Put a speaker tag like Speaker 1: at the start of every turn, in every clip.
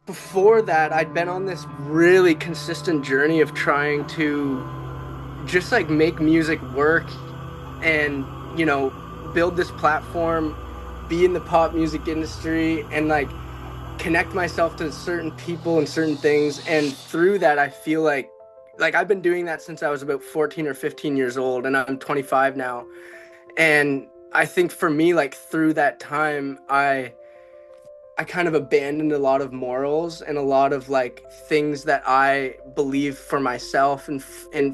Speaker 1: before that, I'd been on this really consistent journey of trying to just like make music work and, you know, build this platform, be in the pop music industry, and like connect myself to certain people and certain things. And through that, I feel like I've been doing that since I was about 14 or 15 years old, and I'm 25 now. And I think for me, like through that time, I kind of abandoned a lot of morals and a lot of like things that I believe for myself and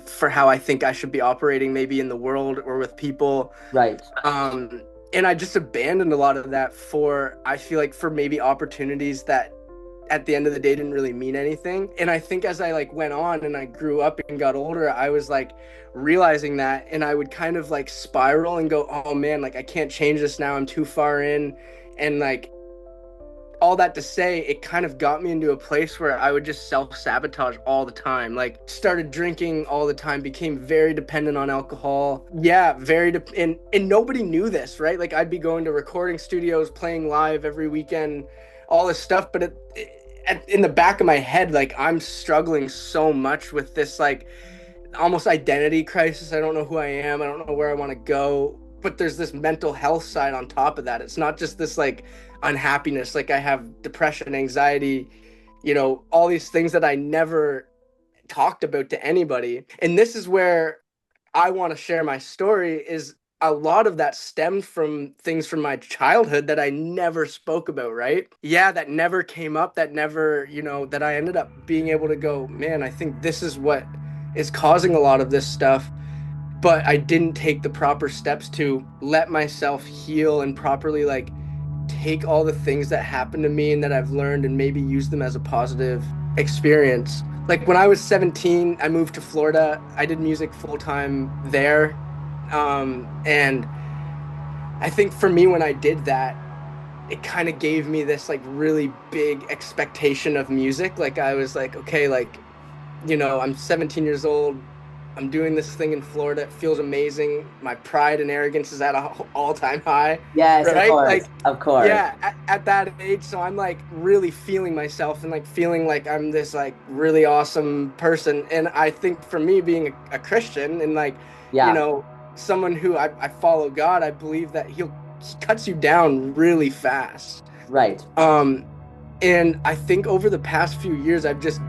Speaker 1: for how I think I should be operating maybe in the world or with people.
Speaker 2: Right.
Speaker 1: Um, and I just abandoned a lot of that for, I feel like, for maybe opportunities that at the end of the day didn't really mean anything. And I think as I like went on and I grew up and got older, I was like realizing that, and I would kind of like spiral and go, oh man, like I can't change this now. I'm too far in. And like all that to say, it kind of got me into a place where I would just self-sabotage all the time. Like started drinking all the time, became very dependent on alcohol. Yeah, and nobody knew this, right? Like I'd be going to recording studios, playing live every weekend, all this stuff, but in the back of my head, like I'm struggling so much with this like almost identity crisis. I don't know who I am. I don't know where I want to go. But there's this mental health side on top of that. It's not just this like unhappiness. Like I have depression, anxiety, all these things that I never talked about to anybody. And this is where I want to share my story is a lot of that stemmed from things from my childhood that I never spoke about, right? Yeah, that never came up, that never, that I ended up being able to go, man, I think this is what is causing a lot of this stuff, but I didn't take the proper steps to let myself heal and properly like take all the things that happened to me and that I've learned and maybe use them as a positive experience. Like when I was 17, I moved to Florida. I did music full time there. And I think for me, when I did that, it kind of gave me this like really big expectation of music. Like I was like, okay, like, I'm 17 years old. I'm doing this thing in Florida. It feels amazing. My pride and arrogance is at an all-time high,
Speaker 2: Yes, of
Speaker 1: right?
Speaker 2: course.
Speaker 1: Like,
Speaker 2: Of course.
Speaker 1: yeah, at that age. So I'm like really feeling myself and like feeling like I'm this like really awesome person. And I think for me being a Christian and like, you
Speaker 2: Yeah.
Speaker 1: know, someone who I follow God, I believe that he cuts you down really fast.
Speaker 2: Right.
Speaker 1: Um, and I think over the past few years, I've just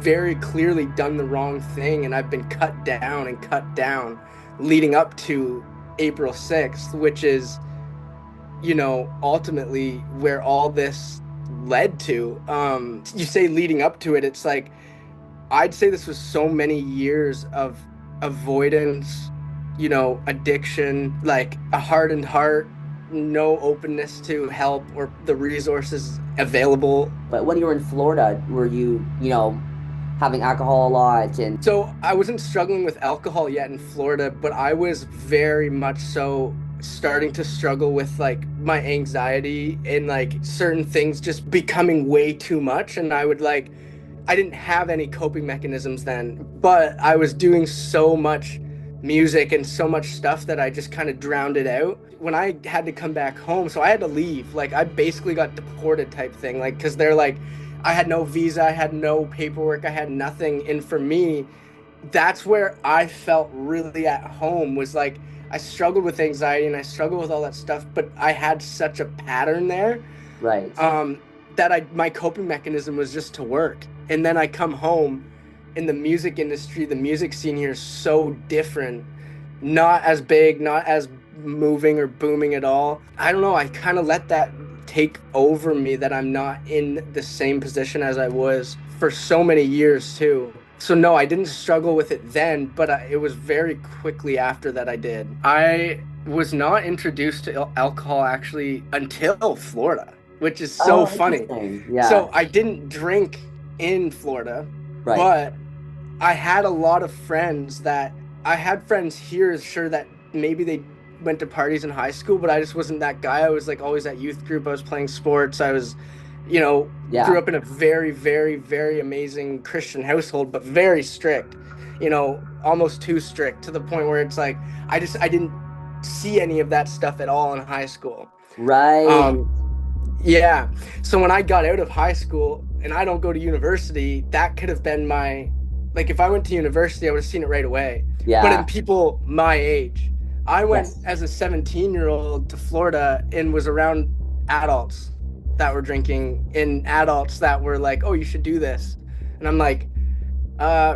Speaker 1: very clearly done the wrong thing and I've been cut down leading up to April 6th, which is, ultimately where all this led to. You say leading up to it, it's like I'd say this was so many years of avoidance, addiction, like a hardened heart, no openness to help or the resources available.
Speaker 2: But when you were in Florida, were you, having alcohol a lot and
Speaker 1: So I wasn't struggling with alcohol yet in Florida, but I was very much so starting to struggle with like my anxiety and like certain things just becoming way too much. And I didn't have any coping mechanisms then, but I was doing so much music and so much stuff that I just kind of drowned it out. When I had to come back home, so I had to leave. Like I basically got deported type thing, like because they're like, I had no visa, I had no paperwork, I had nothing. And for me, that's where I felt really at home was like I struggled with anxiety and I struggled with all that stuff, but I had such a pattern there
Speaker 2: right?
Speaker 1: um, that my coping mechanism was just to work. And then I come home in the music industry, the music scene here is so different, not as big, not as moving or booming at all. I don't know. I kind of let that take over me that I'm not in the same position as I was for so many years too. So no, I didn't struggle with it then, but it was very quickly after that I did. I was not introduced to alcohol actually until Florida, which is so
Speaker 2: Oh,
Speaker 1: funny.
Speaker 2: interesting. Yeah.
Speaker 1: So I didn't drink in Florida,
Speaker 2: Right.
Speaker 1: but I had a lot of friends that I had friends here, sure, that maybe they went to parties in high school, but I just wasn't that guy. I was like always at youth group. I was playing sports. I was, grew
Speaker 2: Yeah.
Speaker 1: up in a very, very, very amazing Christian household, but very strict, almost too strict to the point where it's like, I didn't see any of that stuff at all in high school.
Speaker 2: Right.
Speaker 1: Um, Yeah. So when I got out of high school and I don't go to university, that could have been my, like, if I went to university, I would have seen it right away. But
Speaker 2: Yeah.
Speaker 1: in people my age, I went
Speaker 2: Yes.
Speaker 1: as a 17-year-old to Florida and was around adults that were drinking and adults that were like, oh, you should do this. And I'm like,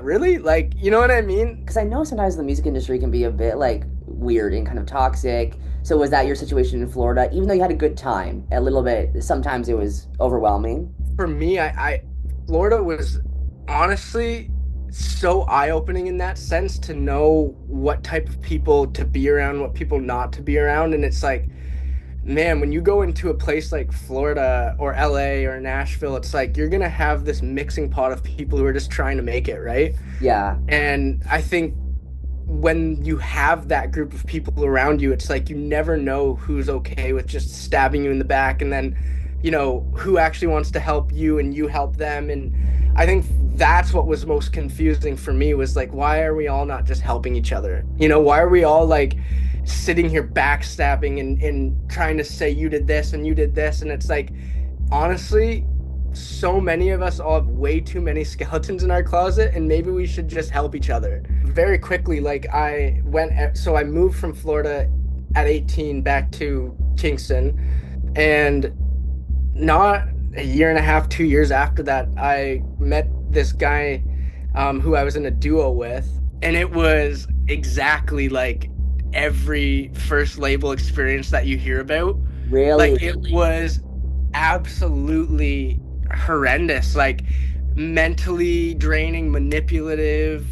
Speaker 1: really? Like, you know what I mean?
Speaker 2: Because I know sometimes the music industry can be a bit like weird and kind of toxic. So was that your situation in Florida? Even though you had a good time, a little bit, sometimes it was overwhelming.
Speaker 1: For me, Florida was honestly so eye-opening in that sense to know what type of people to be around, what people not to be around. And it's like, man, when you go into a place like Florida or LA or Nashville, it's like you're gonna have this mixing pot of people who are just trying to make it, right?
Speaker 2: Yeah.
Speaker 1: And I think when you have that group of people around you, it's like you never know who's okay with just stabbing you in the back and then, who actually wants to help you and you help them. And I think that's what was most confusing for me was like, why are we all not just helping each other? Why are we all like sitting here backstabbing and trying to say you did this and you did this? And it's like, honestly, so many of us all have way too many skeletons in our closet, and maybe we should just help each other. Very quickly, like so I moved from Florida at 18 back to Kingston, and not a year and a half, 2 years after that, I met this guy who I was in a duo with, and it was exactly like every first label experience that you hear about.
Speaker 2: Really?
Speaker 1: Like it was absolutely horrendous, like mentally draining, manipulative,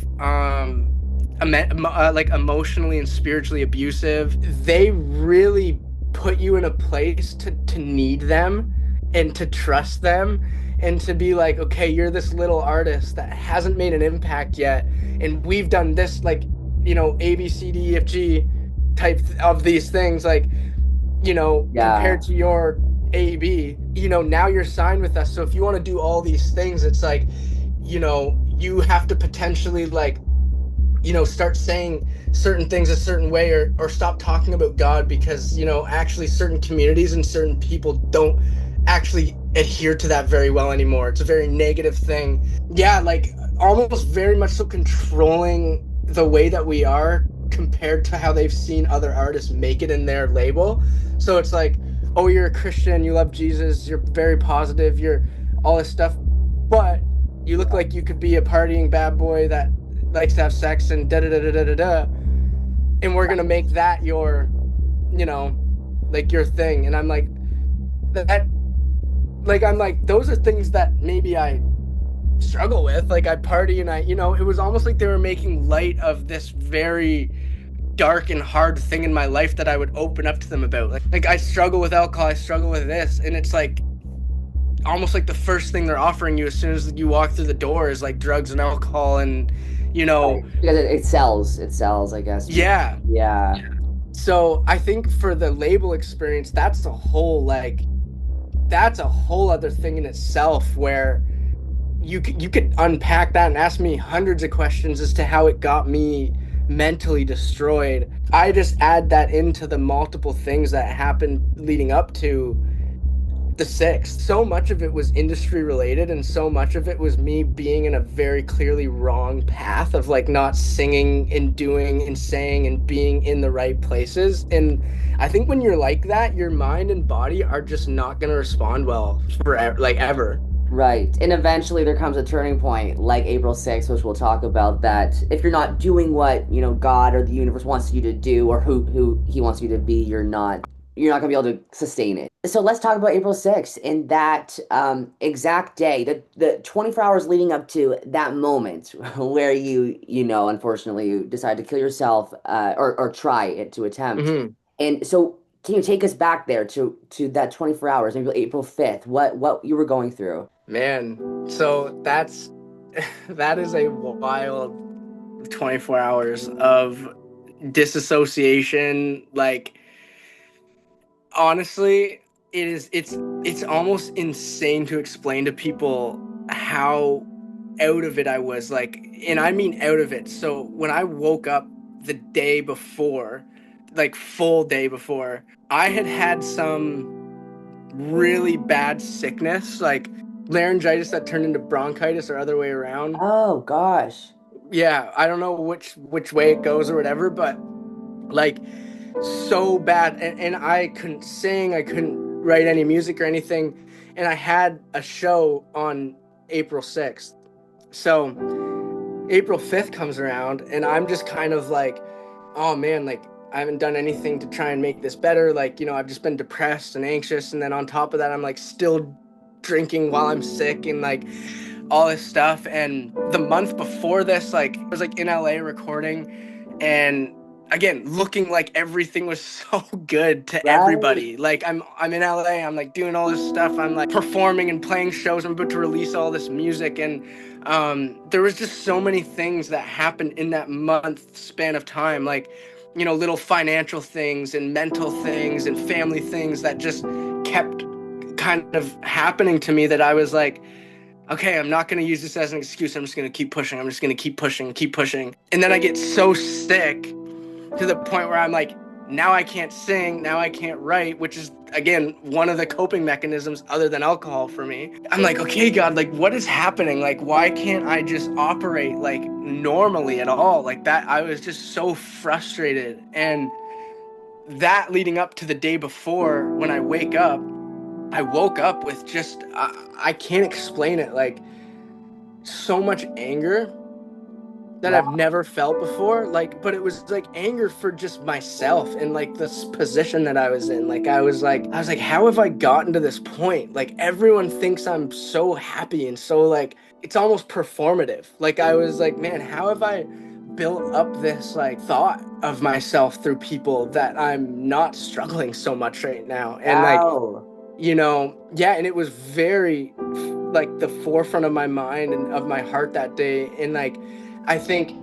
Speaker 1: like emotionally and spiritually abusive. They really put you in a place to need them and to trust them and to be like, okay, you're this little artist that hasn't made an impact yet, and we've done this, like, A, B, C, D, E, F, G type of these things, like,
Speaker 2: Yeah.
Speaker 1: compared to your AB, now you're signed with us. So if you want to do all these things, it's like, you have to potentially like, start saying certain things a certain way, or stop talking about God because, actually certain communities and certain people don't actually adhere to that very well anymore. It's a very negative thing. Yeah, like almost very much so controlling the way that we are compared to how they've seen other artists make it in their label. So it's like, oh, you're a Christian, you love Jesus, you're very positive, you're all this stuff, but you look like you could be a partying bad boy that likes to have sex and da da da da da da da, and we're gonna make that your, you know, like your thing. And I'm like, that, like, I'm like, those are things that maybe I struggle with. Like, I party and it was almost like they were making light of this very dark and hard thing in my life that I would open up to them about. Like I struggle with alcohol, I struggle with this, and it's like almost like the first thing they're offering you as soon as you walk through the door is like drugs and alcohol, and you know,
Speaker 2: Right. Because it sells. It sells, I guess.
Speaker 1: yeah.
Speaker 2: Yeah.
Speaker 1: So I think for the label experience, that's a whole other thing in itself where you could unpack that and ask me hundreds of questions as to how it got me mentally destroyed. I just add that into the multiple things that happened leading up to the sixth. So much of it was industry related, and so much of it was me being in a very clearly wrong path of like not singing and doing and saying and being in the right places. And I think when you're like that, your mind and body are just not going to respond well for like ever.
Speaker 2: Right. And eventually there comes a turning point like April 6th, which we'll talk about that if you're not doing what, God or the universe wants you to do or who he wants you to be, you're not gonna be able to sustain it. So let's talk about April 6th and that exact day, the 24 hours leading up to that moment where unfortunately you decide to kill yourself or try it to attempt.
Speaker 1: Hmm.
Speaker 2: And so can you take us back there to that 24 hours, maybe April 5th, what you were going through?
Speaker 1: Man, so that is a wild 24 hours of disassociation. Like, honestly, it's almost insane to explain to people how out of it I was, like, and I mean out of it. So when I woke up the day before, like full day before, I had had some really bad sickness, like laryngitis that turned into bronchitis or other way around.
Speaker 2: Oh gosh.
Speaker 1: Yeah, I don't know which way it goes or whatever, but like so bad. And I couldn't sing, I couldn't write any music or anything. And I had a show on April 6th. So April 5th comes around and I'm just kind of like, oh man, like I haven't done anything to try and make this better. Like, I've just been depressed and anxious. And then on top of that, I'm like still drinking while I'm sick and like all this stuff. And the month before this, like I was like in LA recording and again looking like everything was so good to
Speaker 2: Right.
Speaker 1: everybody. Like I'm in LA, I'm like doing all this stuff, I'm like performing and playing shows, I'm about to release all this music. And there was just so many things that happened in that month span of time, like little financial things and mental things and family things that just kept kind of happening to me, that I was like, okay, I'm not going to use this as an excuse. I'm just going to keep pushing. I'm just going to keep pushing, keep pushing. And then I get so sick to the point where I'm like, now I can't sing, now I can't write, which is, again, one of the coping mechanisms other than alcohol for me. I'm like, okay, God, like, what is happening? Like, why can't I just operate like normally at all? Like that, I was just so frustrated. And that leading up to the day before, when I woke up with just, I can't explain it, like so much anger that I've
Speaker 2: Wow.
Speaker 1: never felt before. Like, but it was like anger for just myself and like this position that I was in. Like, I was like, how have I gotten to this point? Like, everyone thinks I'm so happy and so like, it's almost performative. Like, I was like, man, how have I built up this like thought of myself through people that I'm not struggling so much right now? And like,
Speaker 2: Wow.
Speaker 1: yeah, and it was very like the forefront of my mind and of my heart that day. And like, I think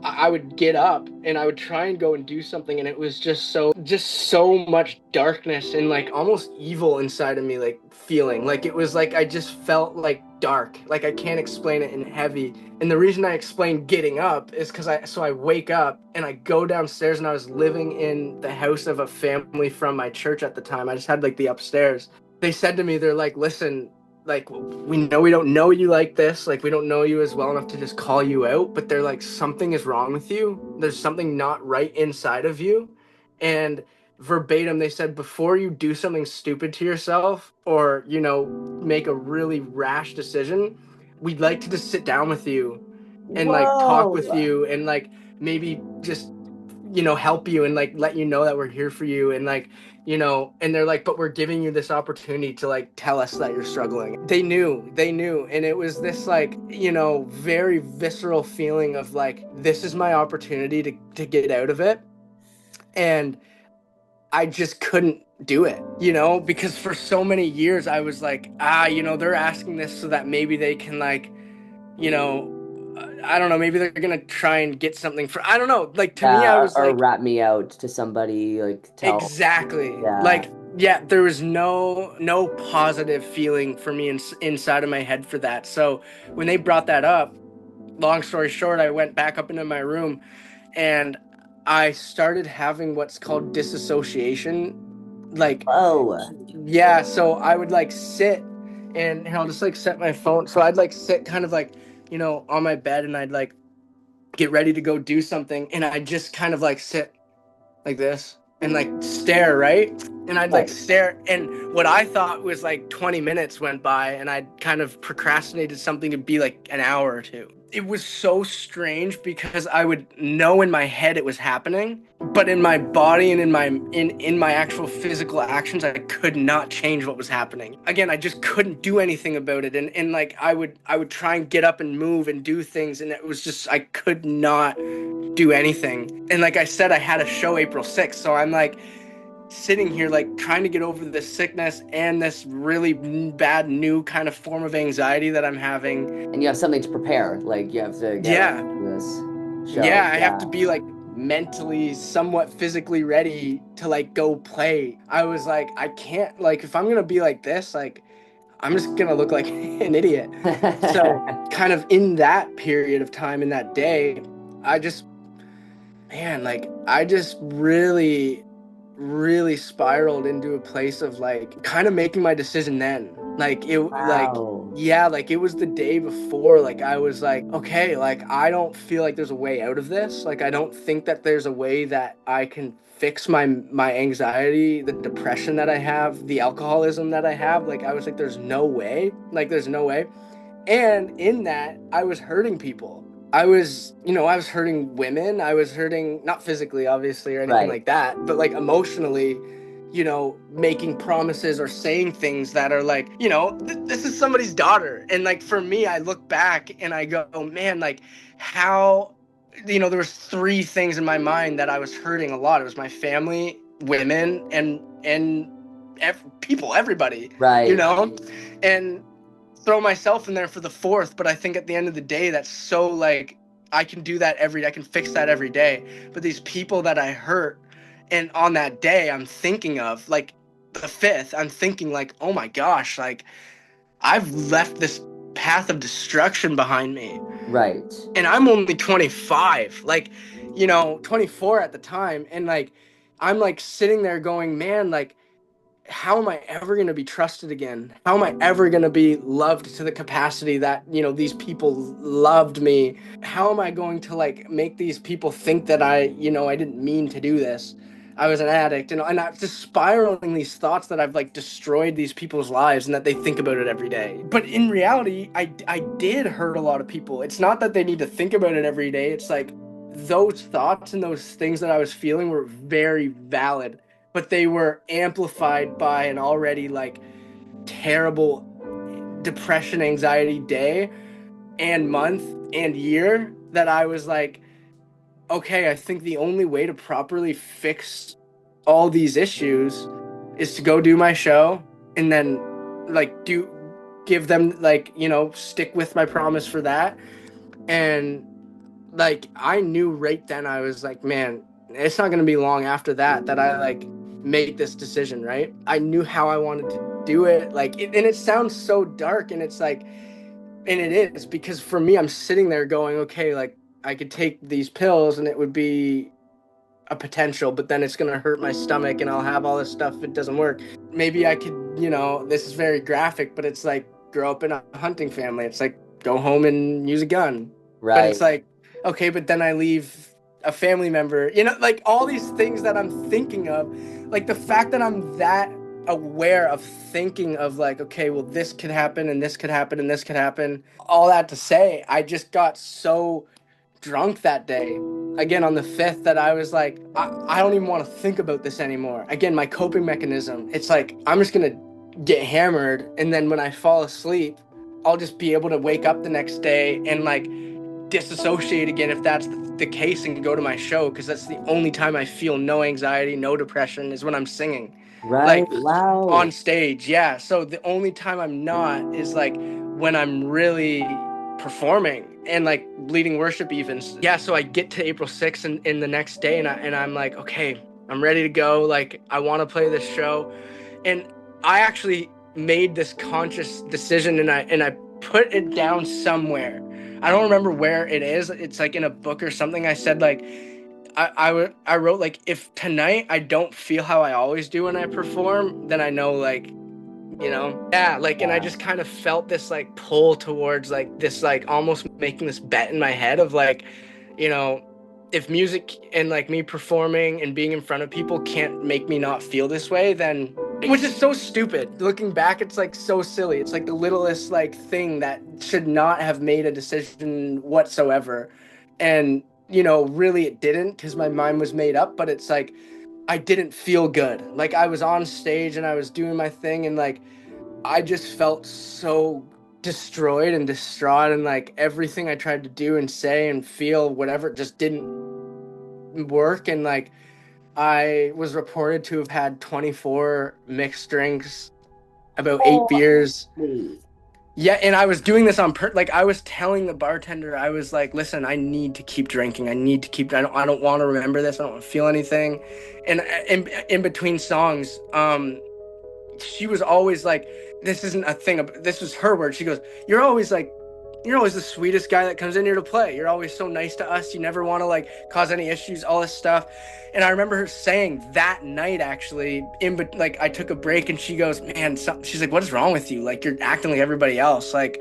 Speaker 1: I would get up and I would try and go and do something, and it was just so much darkness and like almost evil inside of me, like feeling like it was like I just felt like dark, like I can't explain it, and heavy. And the reason I explained getting up is because I wake up and I go downstairs, and I was living in the house of a family from my church at the time. I just had like the upstairs. They said to me, they're like, listen, like, we know we don't know you like this, like we don't know you as well enough to just call you out, but they're like, something is wrong with you, there's something not right inside of you. And verbatim, they said, before you do something stupid to yourself or make a really rash decision, we'd like to just sit down with you and like talk with
Speaker 2: Whoa.
Speaker 1: you and like maybe just help you and like let you know that we're here for you. And like, and they're like, but we're giving you this opportunity to like tell us that you're struggling. They knew. And it was this like, very visceral feeling of like, this is my opportunity to get out of it. And I just couldn't do it, because for so many years I was like, they're asking this so that maybe they can like, you know, I don't know, maybe they're gonna try and get something for, I don't know. Like, to me,
Speaker 2: Yeah,
Speaker 1: I
Speaker 2: or,
Speaker 1: was
Speaker 2: or
Speaker 1: like,
Speaker 2: rat me out to somebody, like tell.
Speaker 1: exactly.
Speaker 2: Yeah.
Speaker 1: Like, yeah, there was no positive feeling for me inside of my head for that. So when they brought that up, long story short, I went back up into my room and I started having what's called disassociation. Like,
Speaker 2: Whoa.
Speaker 1: yeah, so I would like sit and I'll just like set my phone. So I'd like sit kind of like, on my bed, and I'd like get ready to go do something, and I'd just kind of like sit like this and like stare, right? And I'd like
Speaker 2: Right.
Speaker 1: stare, and what I thought was like 20 minutes went by, and I'd kind of procrastinated something to be like an hour or two. It was so strange because I would know in my head it was happening, but in my body and in my actual physical actions, I could not change what was happening. Again, I just couldn't do anything about it. And like I would try and get up and move and do things, and it was just I could not do anything. And like I said, I had a show April 6th. So I'm like sitting here, like trying to get over this sickness and this really bad new kind of form of anxiety that I'm having.
Speaker 2: And you have something to prepare. Like you have to get ready
Speaker 1: Yeah.
Speaker 2: for this show.
Speaker 1: Yeah. I have
Speaker 2: Yeah.
Speaker 1: to be like mentally, somewhat physically ready to like go play. I was like, I can't, like, if I'm going to be like this, like, I'm just going to look like an idiot. So, kind of in that period of time, in that day, I just, man, like, I just really really spiraled into a place of like kind of making my decision then. Like it like
Speaker 2: Wow.
Speaker 1: yeah, like it was the day before, like I was like, okay, like I don't feel like there's a way out of this. Like I don't think that there's a way that I can fix my anxiety, the depression that I have, the alcoholism that I have. Like I was like there's no way. Like there's no way. And in that, I was hurting people. I was hurting women. I was hurting, not physically, obviously, or anything
Speaker 2: Right.
Speaker 1: like that, but like emotionally, making promises or saying things that are like, this is somebody's daughter. And like for me, I look back and I go, oh, man, like how, there was three things in my mind that I was hurting a lot. It was my family, women, and people, everybody, you
Speaker 2: Right.
Speaker 1: know? And throw myself in there for the fourth, but I think at the end of the day, that's so like I can do that I can fix that every day. But these people that I hurt, and on that day, I'm thinking of like the fifth, I'm thinking like, oh my gosh, like I've left this path of destruction behind me.
Speaker 2: Right.
Speaker 1: And I'm only 25, like, 24 at the time. And like, I'm like sitting there going, man, like, how am I ever going to be trusted again? How am I ever going to be loved to the capacity that, these people loved me? How am I going to like make these people think that I didn't mean to do this? I was an addict, and I'm just spiraling these thoughts that I've like destroyed these people's lives and that they think about it every day. But in reality, I did hurt a lot of people. It's not that they need to think about it every day. It's like those thoughts and those things that I was feeling were very valid, but they were amplified by an already like terrible depression, anxiety day and month and year that I was like, okay, I think the only way to properly fix all these issues is to go do my show and then like give them like, stick with my promise for that. And like I knew right then, I was like, man, it's not going to be long after that I like made this decision, right? I knew how I wanted to do it, like and it sounds so dark, and it's like, and it is, because for me, I'm sitting there going, okay, like I could take these pills and it would be a potential, but then it's going to hurt my stomach and I'll have all this stuff if it doesn't work. Maybe I could, this is very graphic, but it's like grow up in a hunting family. It's like go home and use a gun. But it's
Speaker 2: Right.
Speaker 1: like, okay, but then I leave a family member, like all these things that I'm thinking of, like the fact that I'm that aware of thinking of like, okay, well, this could happen and this could happen and this could happen. All that to say, I just got so drunk that day again on the fifth that I was like, I don't even want to think about this anymore. Again, my coping mechanism, it's like I'm just gonna get hammered, and then when I fall asleep, I'll just be able to wake up the next day and like disassociate again if that's the case, and go to my show, because that's the only time I feel no anxiety, no depression, is when I'm singing,
Speaker 2: Right.
Speaker 1: like on
Speaker 2: Wow.
Speaker 1: stage. Yeah, so the only time I'm not is like when I'm really performing and like leading worship even. Yeah, so I get to April 6th and in the next day, and I'm like, okay, I'm ready to go, like I want to play this show. And I actually made this conscious decision, and I put it down somewhere. I don't remember where it is. It's like in a book or something. I said like I wrote like, if tonight I don't feel how I always do when I perform, then I know like, yeah, like, and I
Speaker 2: Yeah.
Speaker 1: just kind of felt this like pull towards like this, like almost making this bet in my head of like, you know if music and like me performing and being in front of people can't make me not feel this way, then, which is so stupid looking back, it's like so silly, it's like the littlest like thing that should not have made a decision whatsoever. And really it didn't, because my mind was made up, but it's like I didn't feel good. Like I was on stage and I was doing my thing, and like I just felt so destroyed and distraught, and like everything I tried to do and say and feel, whatever, just didn't work. And like I was reported to have had 24 mixed drinks, about 8 beers.
Speaker 2: Holy.
Speaker 1: Yeah, and I was doing this on like I was telling the bartender, I was like, listen, I need to keep drinking. I need to keep, I don't want to remember this. I don't want to feel anything. And in between songs, she was always like, this isn't a thing. This was her word. She goes, you're always like you're always the sweetest guy that comes in here to play. You're always so nice to us. You never want to like cause any issues, all this stuff. And I remember her saying that night, actually, like I took a break, and she goes, "Man, she's like, what is wrong with you? Like you're acting like everybody else, like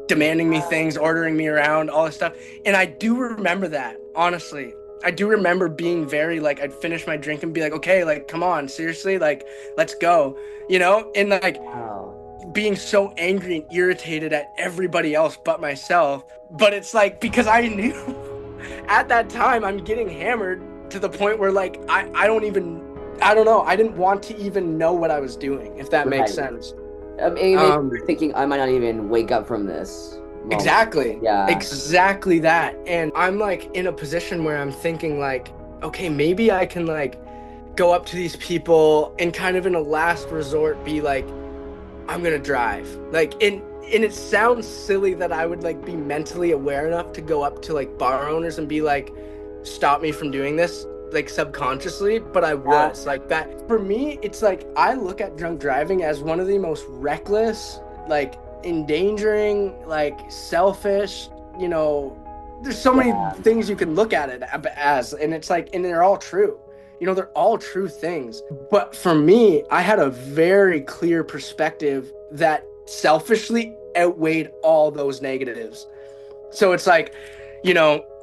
Speaker 1: demanding me things, ordering me around, all this stuff." And I do remember that, honestly. I do remember being very like, I'd finish my drink and be like, okay, like come on, seriously, like let's go, and like
Speaker 2: Wow.
Speaker 1: being so angry and irritated at everybody else but myself. But it's like, because I knew at that time I'm getting hammered to the point where like I don't even, I don't know, I didn't want to even know what I was doing, if that makes
Speaker 2: Right.
Speaker 1: sense.
Speaker 2: Maybe you're thinking I might not even wake up from this moment.
Speaker 1: Exactly.
Speaker 2: Yeah.
Speaker 1: Exactly that. And I'm like in a position where I'm thinking like, okay, maybe I can like go up to these people and kind of in a last resort be like, I'm gonna drive. Like, and it sounds silly that I would like be mentally aware enough to go up to like bar owners and be like, stop me from doing this, like subconsciously, but I
Speaker 2: Yeah.
Speaker 1: was like that. For me, it's like I look at drunk driving as one of the most reckless, like endangering, like selfish, there's so many
Speaker 2: Yeah.
Speaker 1: things you can look at it as, and it's like, and they're all true. They're all true things. But for me, I had a very clear perspective that selfishly outweighed all those negatives. So it's like,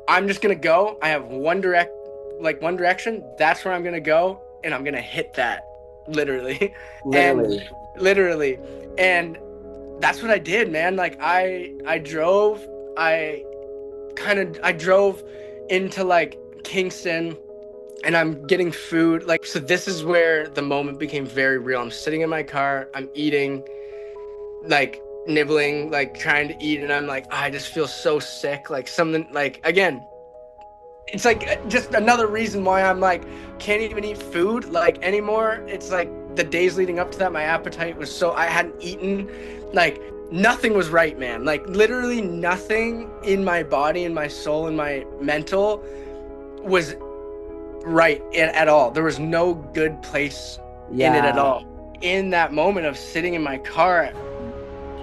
Speaker 1: I'm just gonna go. I have one direction. That's where I'm gonna go, and I'm gonna hit that, literally, and
Speaker 2: Literally.
Speaker 1: literally, and that's what I did, man. Like I drove. I drove into like Kingston, and I'm getting food. Like, so this is where the moment became very real. I'm sitting in my car, I'm eating, like nibbling, like trying to eat, and I'm like, I just feel so sick. Like something, like, again, it's like just another reason why I'm like, can't even eat food like anymore. It's like the days leading up to that, my appetite was so, I hadn't eaten, like nothing was right, man. Like literally nothing in my body and my soul and my mental was right at all. There was no good place in it at
Speaker 2: Yeah.
Speaker 1: all. In that moment of sitting in my car at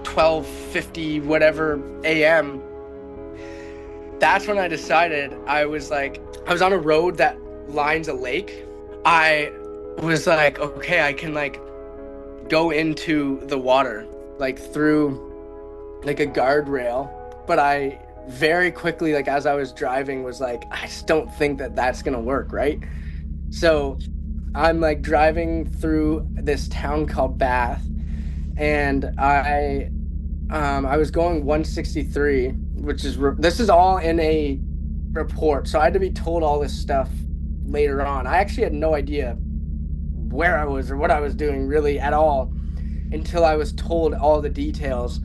Speaker 1: 12:50 whatever a.m., that's when I decided, I was on a road that lines a lake. I was like, okay, I can like go into the water, like through like a guardrail. But I very quickly, like as I was driving, was like, I just don't think that that's gonna work, right? So I'm like driving through this town called Bath, and I was going 163, which is this is all in a report, so I had to be told all this stuff later on. I actually had no idea where I was or what I was doing really at all until I was told all the details.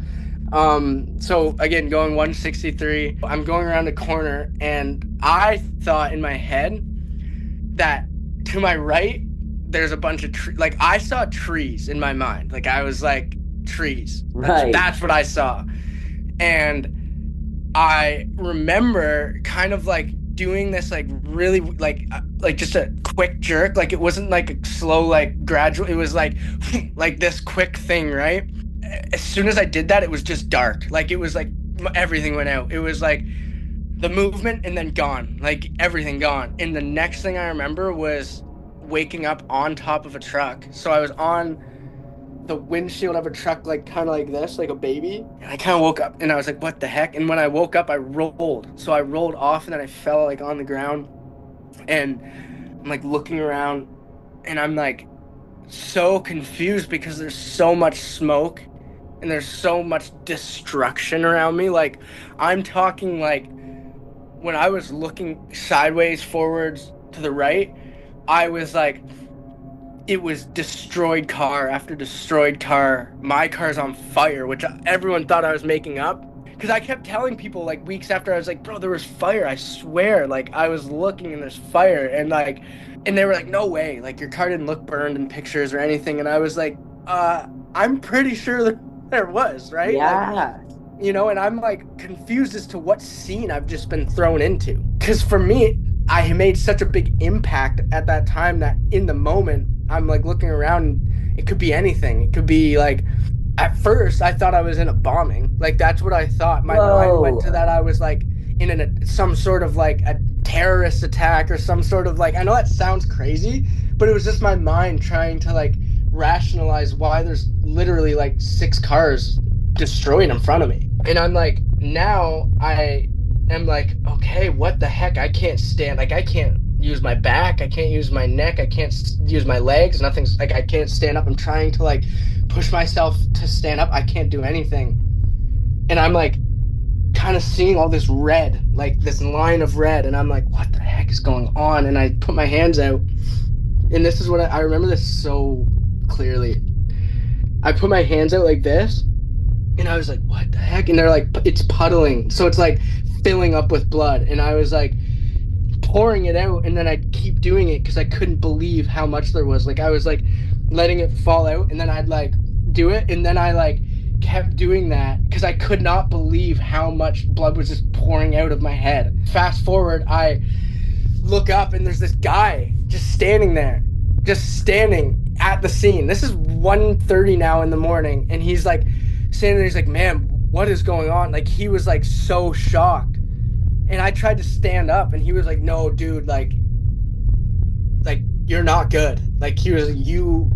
Speaker 1: So again, going 163, I'm going around a corner, and I thought in my head that to my right there's a bunch of trees. Like I saw trees in my mind. Like I was like, trees.
Speaker 2: Right.
Speaker 1: That's what I saw. And I remember kind of like doing this like really like just a quick jerk. Like it wasn't like a slow, like gradual. It was like like this quick thing, right? As soon as I did that, it was just dark. Like it was like everything went out. It was like the movement and then gone. Like everything gone. And the next thing I remember was waking up on top of a truck. So I was on the windshield of a truck, like kind of like this, like a baby. And I kind of woke up and I was like, what the heck? And when I woke up, I rolled. So I rolled off, and then I fell like on the ground, and I'm like looking around, and I'm like so confused because there's so much smoke and there's so much destruction around me. Like I'm talking like when I was looking sideways, forwards, to the right, I was like, it was destroyed car after destroyed car. My car's on fire, which everyone thought I was making up. Because I kept telling people like weeks after, I was like, bro, there was fire. I swear. Like I was looking and there's fire. And they were like, no way. Like your car didn't look burned in pictures or anything. And I was like, I'm pretty sure there was, right?
Speaker 2: Yeah.
Speaker 1: And I'm like confused as to what scene I've just been thrown into. Because for me, I made such a big impact at that time that in the moment, I'm like looking around, and it could be anything. It could be like At first I thought I was in a bombing. Like that's what I thought. My mind went to
Speaker 2: Whoa.
Speaker 1: that. I was like in some sort of like a terrorist attack or some sort of like, I know that sounds crazy, but it was just my mind trying to like rationalize why there's literally like six cars destroyed in front of me. And I'm like, now I am like, okay, what the heck? I can't stand, like I can't use my back, I can't use my neck, I can't use my legs, nothing's like, I can't stand up. I'm trying to like push myself to stand up. I can't do anything. And I'm like kind of seeing all this red, like this line of red. And I'm like, what the heck is going on? And I put my hands out. And this is what I remember this so clearly. I put my hands out like this. And I was like, what the heck? And they're like, it's puddling. So it's like filling up with blood. And I was like, pouring it out, and then I'd keep doing it because I couldn't believe how much there was. Like I was like letting it fall out, and then I'd like do it, and then I like kept doing that because I could not believe how much blood was just pouring out of my head. Fast forward, I look up and there's this guy just standing there, just standing at the scene. This is 1:30 now in the morning, and he's like standing there. He's like, "Man, what is going on?" Like he was like so shocked. And I tried to stand up, and he was like, "No, dude, like you're not good." Like he was you,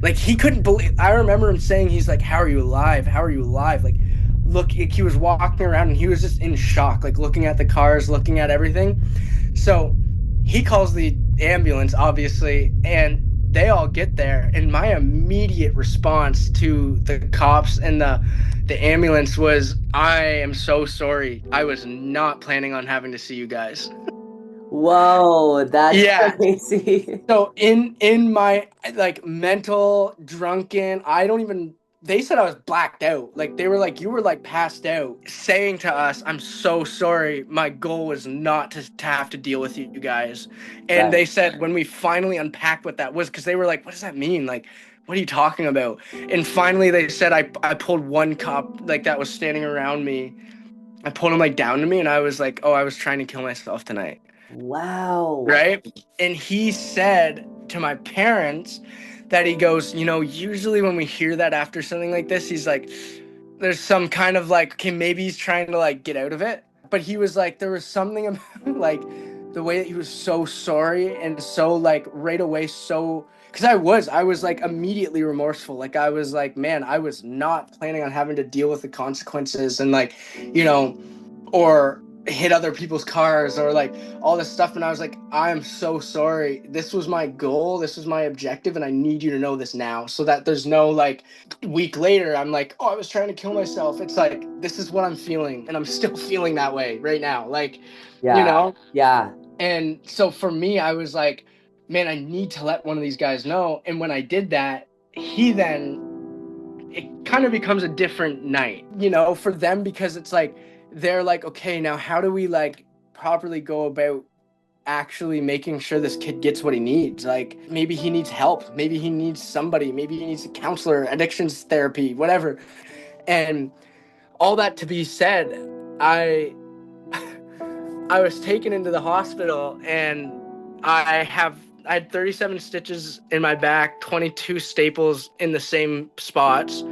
Speaker 1: like he couldn't believe. I remember him saying, "He's like, how are you alive? How are you alive?" Like, look, like, he was walking around and he was just in shock, like looking at the cars, looking at everything. So he calls the ambulance, obviously, and they all get there. And my immediate response to the cops and the ambulance was, "I am so sorry. I was not planning on having to see you guys."
Speaker 2: Whoa, that's
Speaker 1: Yeah.
Speaker 2: crazy.
Speaker 1: So in my like mental drunken, I don't even, they said I was blacked out. Like they were like, you were like passed out, saying to us, "I'm so sorry. My goal was not to have to deal with you guys." And
Speaker 2: Right.
Speaker 1: they said when we finally unpacked what that was, because they were like, "What does that mean? Like, what are you talking about?" And finally they said I pulled one cop like that was standing around me. I pulled him like down to me, and I was like, "Oh, I was trying to kill myself tonight."
Speaker 2: Wow.
Speaker 1: Right? And he said to my parents that he goes, usually when we hear that after something like this, he's like, there's some kind of like, okay, maybe he's trying to like get out of it. But he was like, there was something about like the way that he was so sorry and so like right away, so because I was like immediately remorseful. Like I was like, man, I was not planning on having to deal with the consequences and like, you know, or hit other people's cars or like all this stuff. And I was like, I am so sorry. This was my goal, this was my objective, and I need you to know this now, so that there's no like week later I'm like, oh, I was trying to kill myself. It's like, this is what I'm feeling, and I'm still feeling that way right now, like, you
Speaker 2: Yeah.
Speaker 1: know.
Speaker 2: Yeah.
Speaker 1: And so for me, I was like, man, I need to let one of these guys know. And when I did that, he then, it kind of becomes a different night, for them, because it's like they're like, okay, now how do we like properly go about actually making sure this kid gets what he needs? Like maybe he needs help, maybe he needs somebody, maybe he needs a counselor, addictions therapy, whatever. And all that to be said, I I was taken into the hospital, and I had 37 stitches in my back, 22 staples in the same spots,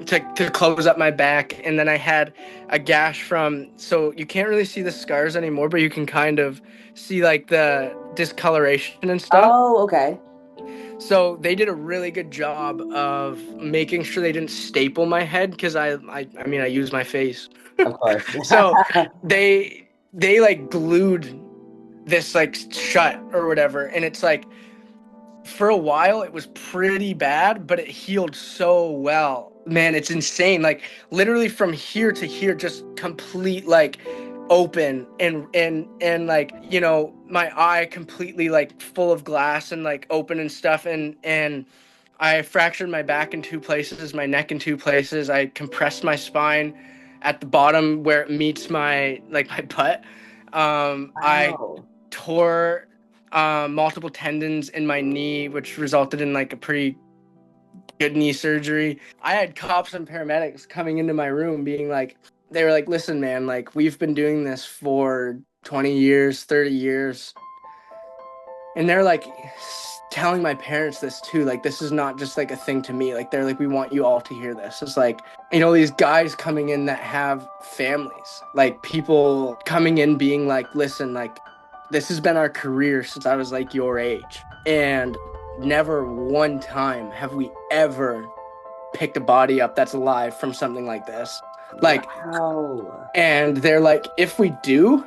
Speaker 1: to close up my back. And then I had a gash from, so you can't really see the scars anymore, but you can kind of see like the discoloration and stuff.
Speaker 2: Oh, okay.
Speaker 1: So they did a really good job of making sure they didn't staple my head, because I mean I use my face.
Speaker 2: Of course.
Speaker 1: So they like glued this like shut or whatever, and it's like for a while it was pretty bad, but it healed so well. Man, it's insane. Like literally from here to here, just complete like open, and like, my eye completely like full of glass and like open and stuff. And I fractured my back in two places, my neck in two places. I compressed my spine at the bottom where it meets my like my butt. I
Speaker 2: Wow.
Speaker 1: tore multiple tendons in my knee, which resulted in like a pretty good knee surgery. I had cops and paramedics coming into my room being like, they were like, listen, man, like we've been doing this for 20 years, 30 years. And they're like telling my parents this too. Like, this is not just like a thing to me. Like, they're like, we want you all to hear this. It's like, you know, these guys coming in that have families, like people coming in being like, listen, like, this has been our career since I was like your age. And never one time have we ever picked a body up that's alive from something like this. Like,
Speaker 2: Wow.
Speaker 1: and they're like, if we do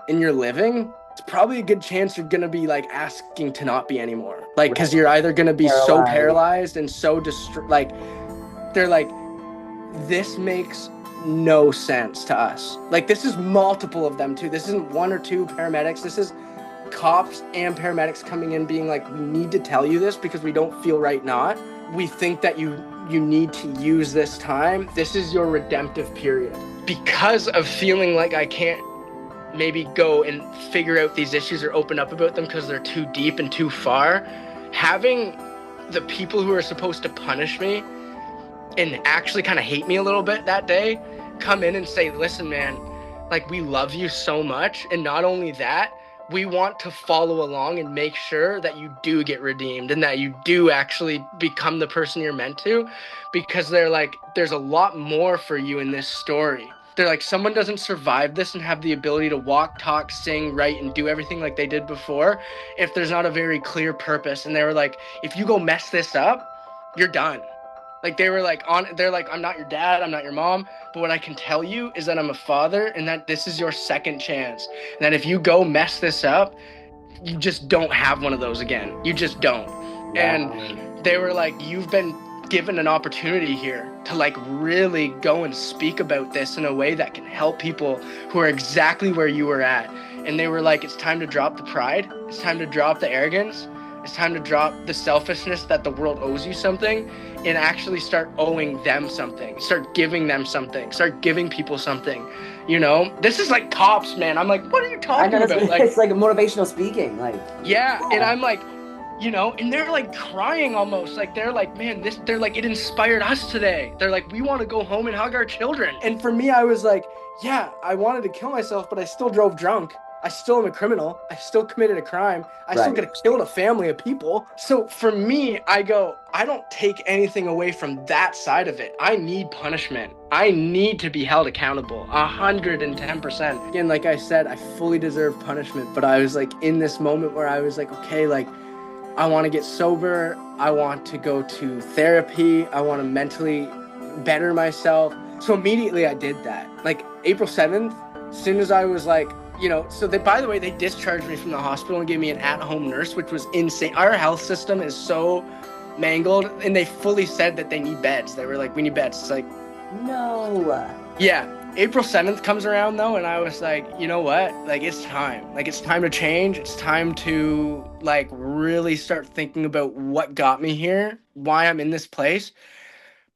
Speaker 1: and you're living, it's probably a good chance you're gonna be like asking to not be anymore. Like, because you're either gonna be so paralyzed and so like, they're like, this makes no sense to us. Like, this is multiple of them too. This isn't one or two paramedics. This is cops and paramedics coming in being like, we need to tell you this because we don't feel right not. We think that you need to use this time. This is your redemptive period. Because of feeling like I can't maybe go and figure out these issues or open up about them because they're too deep and too far, having the people who are supposed to punish me and actually kind of hate me a little bit that day come in and say, listen, man, like, we love you so much. And not only that, we want to follow along and make sure that you do get redeemed and that you do actually become the person you're meant to, because they're like, there's a lot more for you in this story. They're like, someone doesn't survive this and have the ability to walk, talk, sing, write, and do everything like they did before if there's not a very clear purpose. And they were like, if you go mess this up, you're done. Like, they were like, they're like, I'm not your dad, I'm not your mom, but what I can tell you is that I'm a father and that this is your second chance. And that if you go mess this up, you just don't have one of those again. You just don't. Wow. And they were like, you've been given an opportunity here to like really go and speak about this in a way that can help people who are exactly where you were at. And they were like, it's time to drop the pride. It's time to drop the arrogance. It's time to drop the selfishness that the world owes you something and actually start owing them something. Start giving them something. Start giving people something. You know, this is like cops, man. I'm like, what are you talking about?
Speaker 2: Like, it's like motivational speaking. Like,
Speaker 1: yeah. And I'm like, you know, and they're like crying almost. Like, they're like, man, they're like, it inspired us today. They're like, we want to go home and hug our children. And for me, I was like, yeah, I wanted to kill myself, but I still drove drunk. I still am a criminal. I still committed a crime. I still could have killed a family of people. So for me, I go, I don't take anything away from that side of it. I need punishment. I need to be held accountable 110%. Again, like I said, I fully deserve punishment, but I was like in this moment where I was like, okay, like, I want to get sober. I want to go to therapy. I want to mentally better myself. So immediately I did that. Like April 7th, as soon as I was like, you know, so they, by the way, they discharged me from the hospital and gave me an at-home nurse, which was insane. Our health system is so mangled, and they fully said that they need beds. They were like, we need beds. It's like,
Speaker 2: no.
Speaker 1: Yeah. April 7th comes around though, and I was like, you know what? Like, it's time. Like, it's time to change. It's time to like really start thinking about what got me here, why I'm in this place.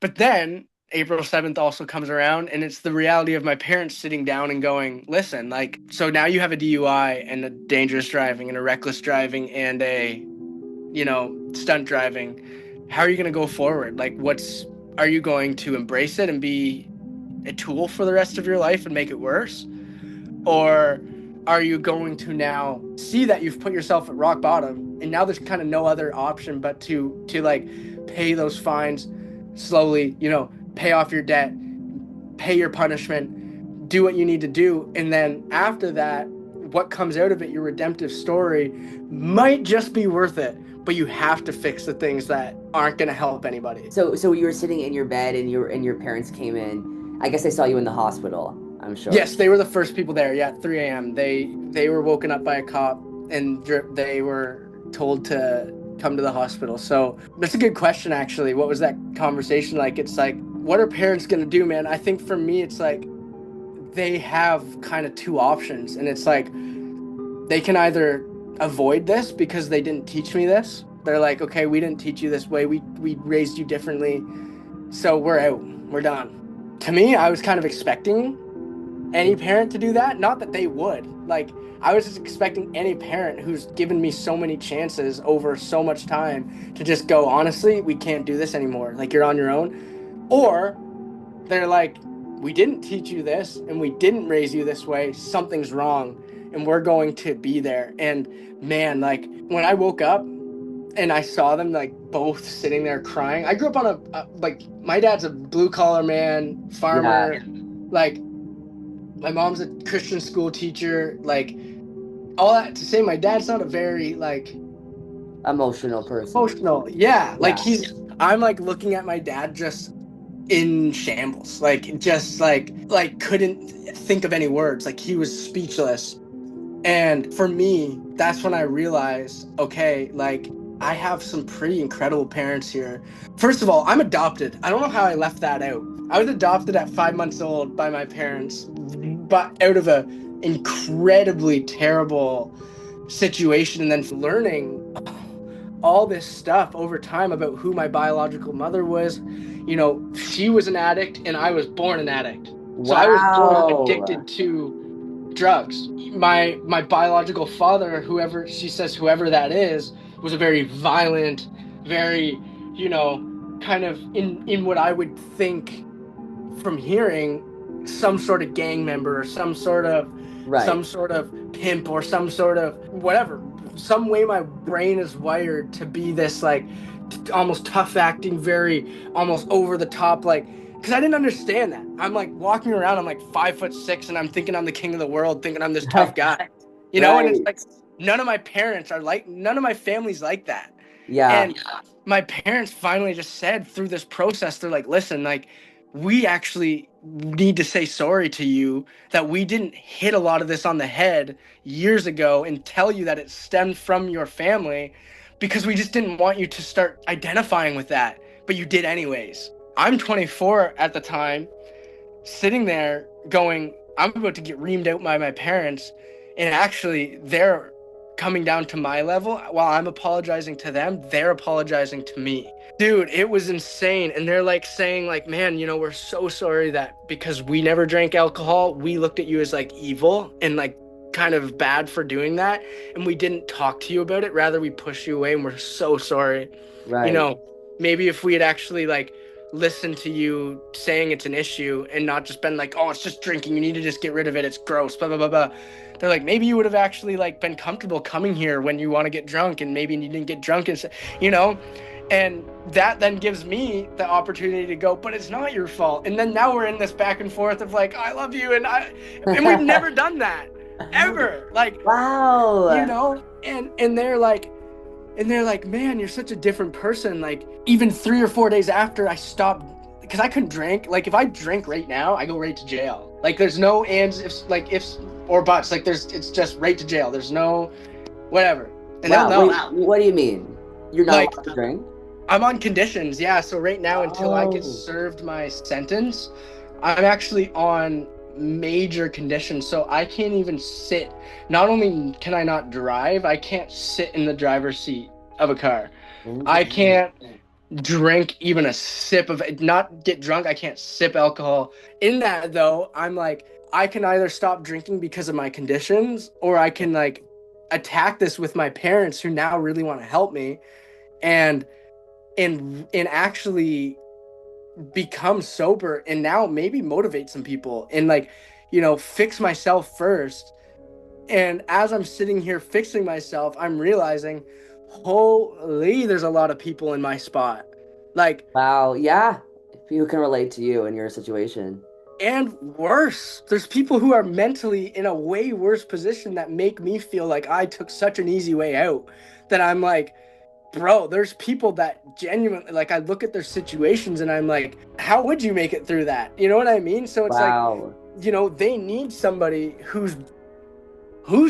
Speaker 1: But then April 7th also comes around, and it's the reality of my parents sitting down and going, listen, like, so now you have a DUI and a dangerous driving and a reckless driving and a, you know, stunt driving. How are you going to go forward? Like, are you going to embrace it and be a tool for the rest of your life and make it worse? Or are you going to now see that you've put yourself at rock bottom and now there's kind of no other option but to like pay those fines slowly, you know, pay off your debt, pay your punishment, do what you need to do. And then after that, what comes out of it, your redemptive story, might just be worth it, but you have to fix the things that aren't going to help anybody.
Speaker 2: So you were sitting in your bed and your parents came in. I guess they saw you in the hospital, I'm sure.
Speaker 1: Yes, they were the first people there. Yeah, 3 a.m. They were woken up by a cop and they were told to come to the hospital. So that's a good question, actually. What was that conversation like? It's like, what are parents going to do, man? I think for me, it's like they have kind of two options. And it's like they can either avoid this because they didn't teach me this. They're like, okay, we didn't teach you this way. We raised you differently. So we're out. We're done. To me, I was kind of expecting any parent to do that. Not that they would. Like, I was just expecting any parent who's given me so many chances over so much time to just go, honestly, we can't do this anymore. Like, you're on your own. Or they're like, we didn't teach you this and we didn't raise you this way. Something's wrong. and we're going to be there. And man, like when I woke up and I saw them like both sitting there crying. I grew up on a like my dad's a blue collar man,
Speaker 2: Yeah,
Speaker 1: farmer, like my mom's a Christian school teacher, like all that to say my dad's not a very like
Speaker 2: emotional person.
Speaker 1: emotional. Yeah, like
Speaker 2: Yeah,
Speaker 1: I'm like looking at my dad just in shambles, like just like couldn't think of any words, like he was speechless. And for me, that's when I realized, okay, like I have some pretty incredible parents here. First of all, I'm adopted. I don't know how I left that out. I was adopted at 5 months old by my parents, but out of a incredibly terrible situation, and then learning all this stuff over time about who my biological mother was. You know, she was an addict and I was born an addict. So I was born
Speaker 2: wow,
Speaker 1: addicted to drugs. My biological father, whoever she says whoever that is, was a very violent, very, you know, kind of in what I would think from hearing some sort of gang member or
Speaker 2: right.
Speaker 1: some sort of pimp or some sort of whatever, some way my brain is wired to be this like almost tough acting, very almost over the top, like because I didn't understand that. I'm like walking around, I'm like 5'6", and I'm thinking I'm the king of the world, thinking I'm this tough guy, you know. And it's
Speaker 2: Right.
Speaker 1: like none of my parents are like, none of my family's like that.
Speaker 2: Yeah.
Speaker 1: And my parents finally just said through this process, they're like, listen, like, we actually need to say sorry to you that we didn't hit a lot of this on the head years ago and tell you that it stemmed from your family because we just didn't want you to start identifying with that. But you did anyways. I'm 24 at the time, sitting there going, I'm about to get reamed out by my parents, and actually they're coming down to my level while I'm apologizing to them, they're apologizing to me. Dude, it was insane. And they're like saying, like, man, you know, we're so sorry that because we never drank alcohol, we looked at you as like evil and like kind of bad for doing that. And we didn't talk to you about it. Rather, we pushed you away, and we're so sorry. You
Speaker 2: Right.
Speaker 1: know, maybe if we had actually like listened to you saying it's an issue and not just been like, oh, it's just drinking, you need to just get rid of it, it's gross, blah blah blah blah. They're like, maybe you would have actually like been comfortable coming here when you want to get drunk, and maybe you didn't get drunk, and you know. And that then gives me the opportunity to go, but it's not your fault. And then now we're in this back and forth of like, I love you, and we've never done that ever, like, you
Speaker 2: Wow.
Speaker 1: know. And they're like, man, you're such a different person. Like, even 3 or 4 days after I stopped, because I couldn't drink. Like, if I drink right now, I go right to jail. Like, there's no ands, ifs or buts. Like, it's just right to jail. There's no whatever. And they'll
Speaker 2: Wow.
Speaker 1: know.
Speaker 2: Wait, what do you mean? You're not
Speaker 1: Like,
Speaker 2: allowed to drink?
Speaker 1: I'm on conditions. Yeah. So right now, until I get
Speaker 2: Oh.
Speaker 1: served my sentence, I'm actually on major conditions. So I can't even sit. Not only can I not drive, I can't sit in the driver's seat of a car. I
Speaker 2: Interesting.
Speaker 1: can't drink even a sip of it, not get drunk. I can't sip alcohol. In that though, I'm like, I can either stop drinking because of my conditions, or I can like attack this with my parents who now really want to help me, and and actually become sober, and now maybe motivate some people, and like, you know, fix myself first. And as I'm sitting here fixing myself, I'm realizing, holy, there's a lot of people in my spot. Like,
Speaker 2: Wow. Yeah. People can relate to you in your situation.
Speaker 1: and worse, there's people who are mentally in a way worse position that make me feel like I took such an easy way out, that I'm like, bro, there's people that genuinely, like, I look at their situations and I'm like, how would you make it through that? You know what I mean? So it's like,
Speaker 2: Wow.
Speaker 1: you know, they need somebody who's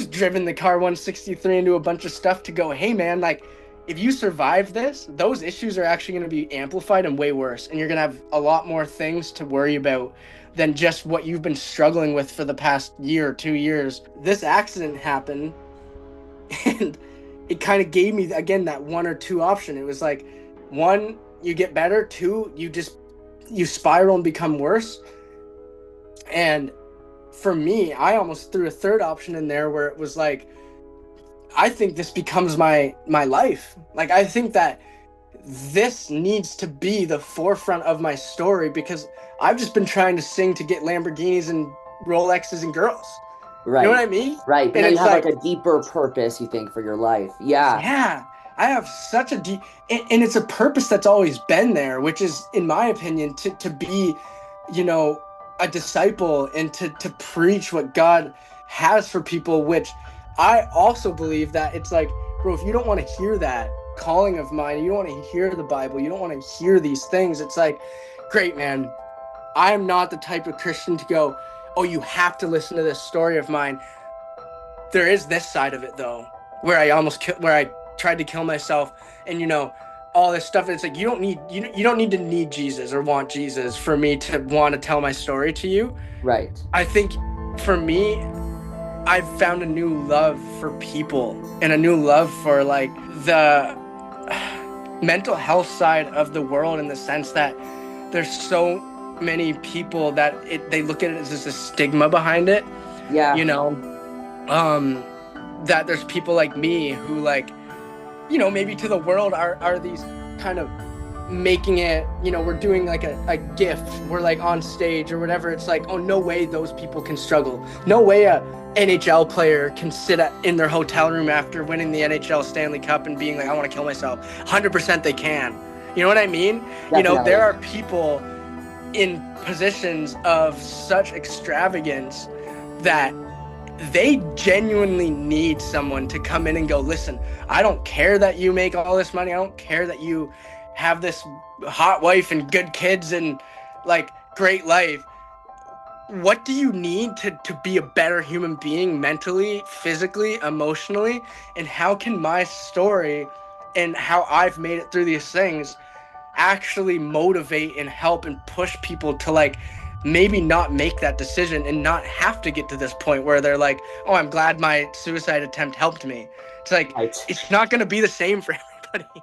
Speaker 1: driven the car 163 into a bunch of stuff to go, hey man, like, if you survive this, those issues are actually going to be amplified and way worse, and you're going to have a lot more things to worry about than just what you've been struggling with for the past year or 2 years. This accident happened, and it kind of gave me again that one or two option. It was like, one, you get better, two, you spiral and become worse. And for me, I almost threw a third option in there where it was like, I think this becomes my life. Like, I think that this needs to be the forefront of my story, because I've just been trying to sing to get Lamborghinis and Rolexes and girls. You know
Speaker 2: Right.
Speaker 1: what I mean?
Speaker 2: Right. But
Speaker 1: And
Speaker 2: now you
Speaker 1: it's
Speaker 2: have like
Speaker 1: like,
Speaker 2: a deeper purpose, you think, for your life. Yeah.
Speaker 1: yeah, I have such a deep, and it's a purpose that's always been there, which is, in my opinion, to be, you know, a disciple and to preach what God has for people, which I also believe that it's like, bro, if you don't want to hear that calling of mine, you don't want to hear the Bible, you don't want to hear these things, it's like, great, man. I am not the type of Christian to go, oh, you have to listen to this story of mine. There is this side of it though, where where I tried to kill myself, and all this stuff. It's like you don't need to need Jesus or want Jesus for me to want to tell my story to you.
Speaker 2: Right.
Speaker 1: I think for me, I've found a new love for people and a new love for like the mental health side of the world, in the sense that there's so many people that they look at it as just a stigma behind it, you
Speaker 2: Yeah.
Speaker 1: know that there's people like me who, like, maybe to the world are these kind of making it, we're doing like a gift, we're like on stage or whatever. It's like, oh, no way those people can struggle. No way a NHL player can in their hotel room after winning the NHL Stanley Cup and being like, I want to kill myself. 100% they can. You know what I mean? There
Speaker 2: Definitely.
Speaker 1: are people in positions of such extravagance that they genuinely need someone to come in and go, listen, I don't care that you make all this money. I don't care that you have this hot wife and good kids and like great life. What do you need to be a better human being, mentally, physically, emotionally? And how can my story and how I've made it through these things actually motivate and help and push people to, like, maybe not make that decision and not have to get to this point where they're like, oh, I'm glad my suicide attempt helped me. It's like,
Speaker 2: Right.
Speaker 1: it's not going to be the same for everybody.